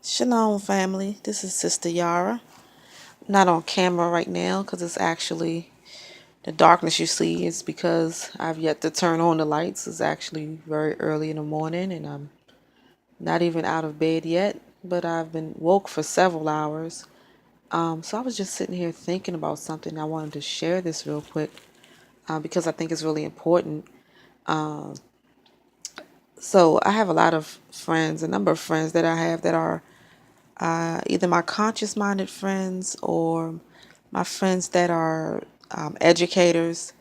Shalom, family. This is Sister Yara. Not on camera right now because it's actually the darkness you see is because I've yet to turn on the lights. It's actually very early in the morning and I'm not even out of bed yet, but I've been woke for several hours. So I was just sitting here thinking about something. I wanted to share this real quick because I think it's really important. So I have a lot of friends, a number of friends that I have that are either my conscious minded friends or my friends that are educators.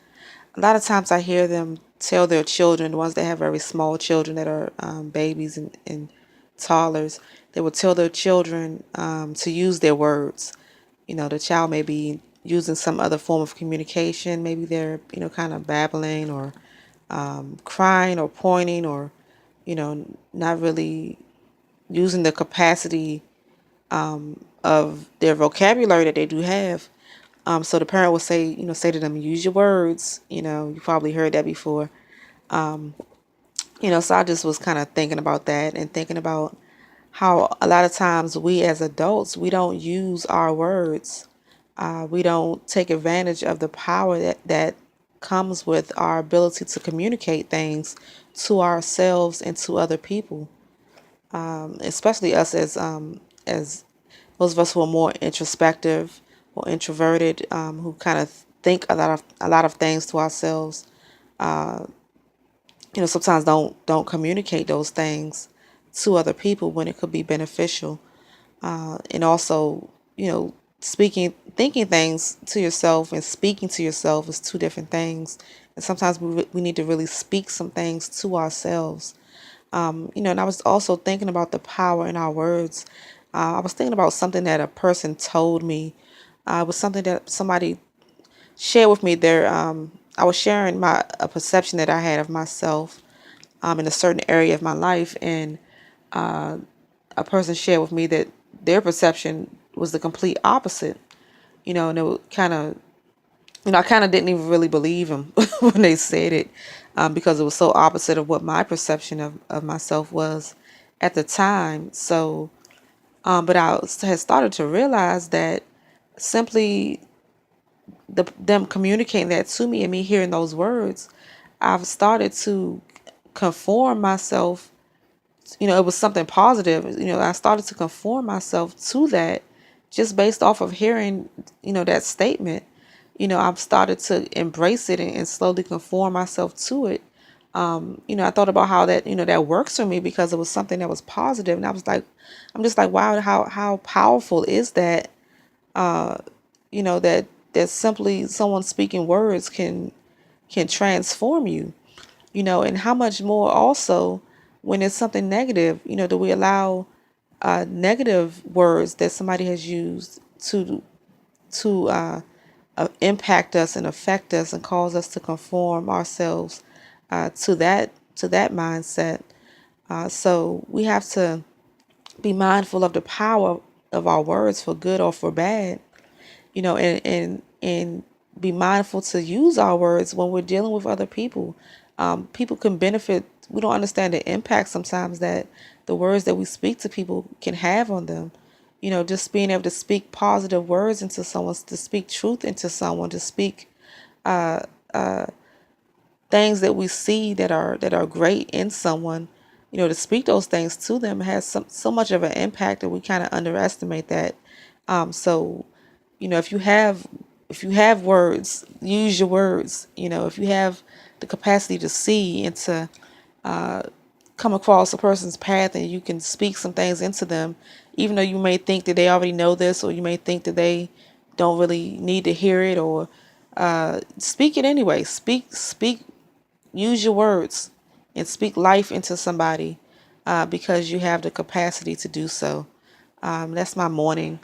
A lot of times I hear them tell their children, the ones that have very small children that are babies and toddlers, they will tell their children to use their words. The child may be using some other form of communication. Maybe they're, kind of babbling or crying or pointing or, not really using the capacity of their vocabulary that they do have. So the parent will say, say to them, use your words. You probably heard that before. So I just was kind of thinking about that and thinking about how a lot of times we as adults, we don't use our words. We don't take advantage of the power that comes with our ability to communicate things to ourselves and to other people, especially us as those of us who are more introspective or introverted, who kind of think a lot of things to ourselves. Sometimes don't communicate those things to other people when it could be beneficial. And also, thinking things to yourself and speaking to yourself is two different things. And sometimes we need to really speak some things to ourselves. And I was also thinking about the power in our words. I was thinking about something that a person told me. It was something that somebody shared with me. I was sharing a perception that I had of myself in a certain area of my life, and a person shared with me that their perception was the complete opposite. And it was kind of, I kind of didn't even really believe them when they said it, because it was so opposite of what my perception of myself was at the time. So, but had started to realize that simply them communicating that to me and me hearing those words, I've started to conform myself. It was something positive. I started to conform myself to that just based off of hearing, that statement. I've started to embrace it and slowly conform myself to it. I thought about how that works for me because it was something that was positive, and I'm just like, wow, how powerful is that? That simply someone speaking words can transform you. And how much more also when it's something negative. Do we allow negative words that somebody has used to impact us and affect us and cause us to conform ourselves to that mindset. So we have to be mindful of the power of our words for good or for bad. And be mindful to use our words when we're dealing with other people. People can benefit. We don't understand the impact sometimes that the words that we speak to people can have on them. Just being able to speak positive words into someone, to speak truth into someone, to speak things that we see that are great in someone. To speak those things to them has so much of an impact that we kind of underestimate that. So, if you have words, use your words. If you have the capacity to see and to come across a person's path and you can speak some things into them, even though you may think that they already know this, or you may think that they don't really need to hear it, or speak it anyway. Speak, use your words and speak life into somebody, because you have the capacity to do so. That's my morning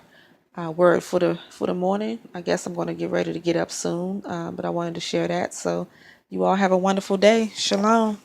word for the morning. I guess I'm going to get ready to get up soon, but I wanted to share that. So you all have a wonderful day. Shalom.